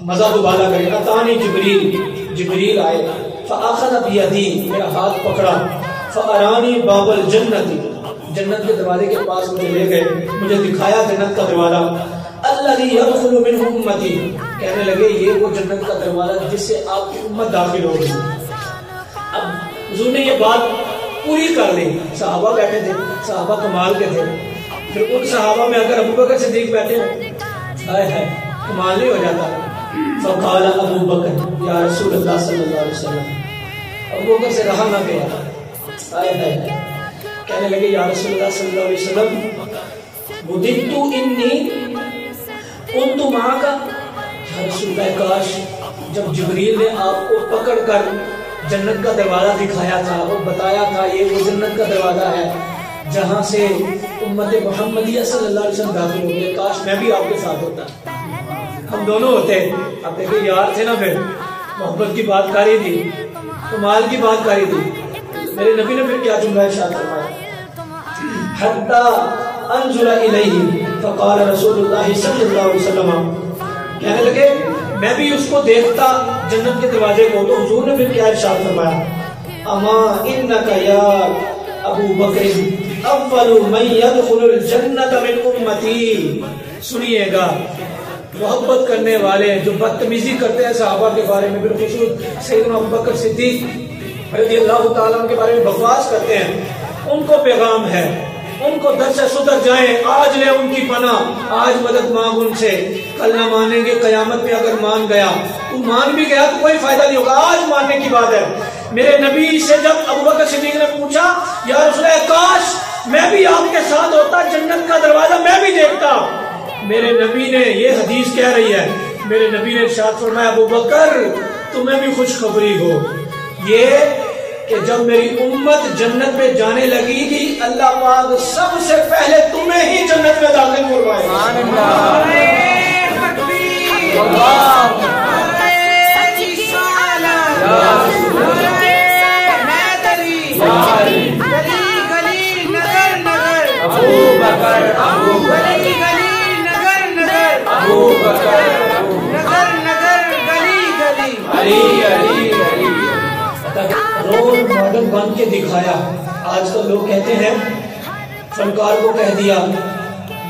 مزہ دوبالا کرے اتانی جبریل آئے فاخذ بیدی میرا ہاتھ پکڑا فارانی باب الجنت جنت کے دروازے کے پاس مجھے لے گئے مجھے دکھایا جنت کا دروازہ الذی يدخل منه امتی کہنے لگے یہ وہ جنت کا دروازہ جس سے آپ کی امت داخل ہوگی۔ اب حضور نے یہ بات پوری کر لی، صحابہ بیٹھے تھے، صحابہ کمال کے تھے، پھر ان صحابہ میں اگر ابوبکر صدیق بیٹھے ہوں ہائے کمال نہیں ہو جاتا۔ فقال ابو بکر یا رسول اللہ صلی اللہ علیہ وسلم، ابوبکر سے رہا نہ گیا، کہنے لگے یا رسول اللہ صلی اللہ علیہ وسلم وددت انی کنت معک، یا رسول اللہ کاش جب جبریل نے آپ کو پکڑ کر جنت کا دروازہ دکھایا تھا، وہ بتایا تھا یہ وہ جنت کا دروازہ ہے جہاں سے امت محمدیہ صلی اللہ علیہ وسلم داخل ہوگے، کاش میں بھی آپ کے ساتھ ہوتا، ہم دونوں ہوتے۔ اب دیکھیں یار تھے نا، پھر محبت کی بات کاری تھی، کمال کی بات کاری تھی۔ میرے نبی نے پھر کیا جملہ ارشاد فرمایا، حتی انظر الیہ فقال رسول اللہ صلی اللہ علیہ وسلم، کہنے لگے میں بھی اس کو دیکھتا جنت کے دروازے کو، تو حضور نے پھر کیا ارشاد فرمایا، اما انک یا ابو بکر اول من يدخل الجنت من امتی، سنیے گا محبت کرنے والے جو بدتمیزی کرتے ہیں صحابہ کے بارے میں، بالخصوص سیدنا ابوبکر صدیق رضی اللہ تعالیٰ عنہ کے بارے میں بکواس کرتے ہیں، ان کو پیغام ہے، ان کو در سے سدھر جائیں، آج لے ان کی پناہ، آج مدد مانگ ان سے، کل نہ مانیں گے، قیامت میں اگر مان گیا، تو مان بھی گیا تو کوئی فائدہ نہیں ہوگا، آج ماننے کی بات ہے۔ میرے نبی سے جب ابوبکر صدیق نے پوچھا یا رسول اللہ کاش میں بھی آپ کے ساتھ ہوتا، جنت کا دروازہ میں بھی دیکھتا، میرے نبی نے یہ حدیث کہہ رہی ہے، میرے نبی نے ارشاد فرمایا ابوبکر تمہیں بھی خوشخبری ہو، یہ کہ جب میری امت جنت میں جانے لگی گی اللہ پاک سب سے پہلے تمہیں ہی جنت میں داخل کروائے گا۔ رول ماڈل بن کے دکھایا۔ آج کل لوگ کہتے ہیں فنکار کو کہہ دیا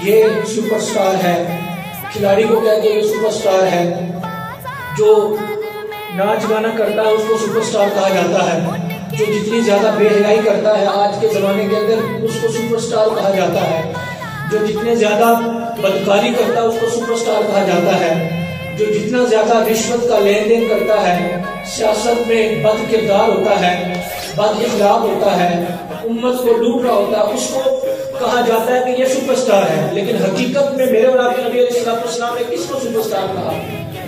یہ سپر سٹار ہے، کھلاڑی کو کہہ دیا یہ سپر سٹار ہے، جو ناچ گانا کرتا ہے اس کو سپر سٹار کہا جاتا ہے، جو جتنی زیادہ بے حیائی کرتا ہے آج کے زمانے کے اندر اس کو سپر سٹار کہا جاتا ہے، جو جتنے زیادہ بدکاری کرتا ہے اس کو سپر سٹار کہا جاتا ہے، جو جتنا زیادہ رشوت کا لین دین کرتا ہے، سیاست میں بد کردار ہوتا ہے، بد اخلاق ہوتا ہے، امت کو لوٹ رہا ہوتا ہے، اس کو کہا جاتا ہے کہ یہ سپر سٹار ہے۔ لیکن حقیقت میں میرے اور آپ کے نبی علیہ السلام نے کس کو سپر سٹار کہا؟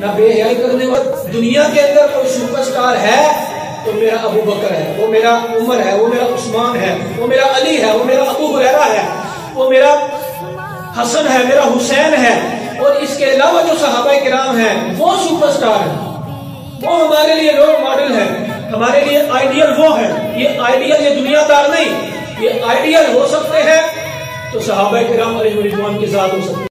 نہ بے حیائی کرنے والا۔ دنیا کے اندر کوئی سپر سٹار ہے تو میرا ابو بکر ہے، وہ میرا عمر ہے، وہ میرا عثمان ہے، وہ میرا علی ہے، وہ میرا ابو ہریرہ ہے، وہ میرا حسن ہے، میرا حسین ہے، اور اس کے علاوہ جو صحابہ کرام ہیں وہ سپر سٹار ہیں، وہ ہمارے لیے رول ماڈل ہے، ہمارے لیے آئیڈیل وہ ہے۔ یہ آئیڈیل یہ دنیا دار نہیں، یہ آئیڈیل ہو سکتے ہیں تو صحابہ کرام علیہ رضوان کی ذات ہو سکتے ہیں۔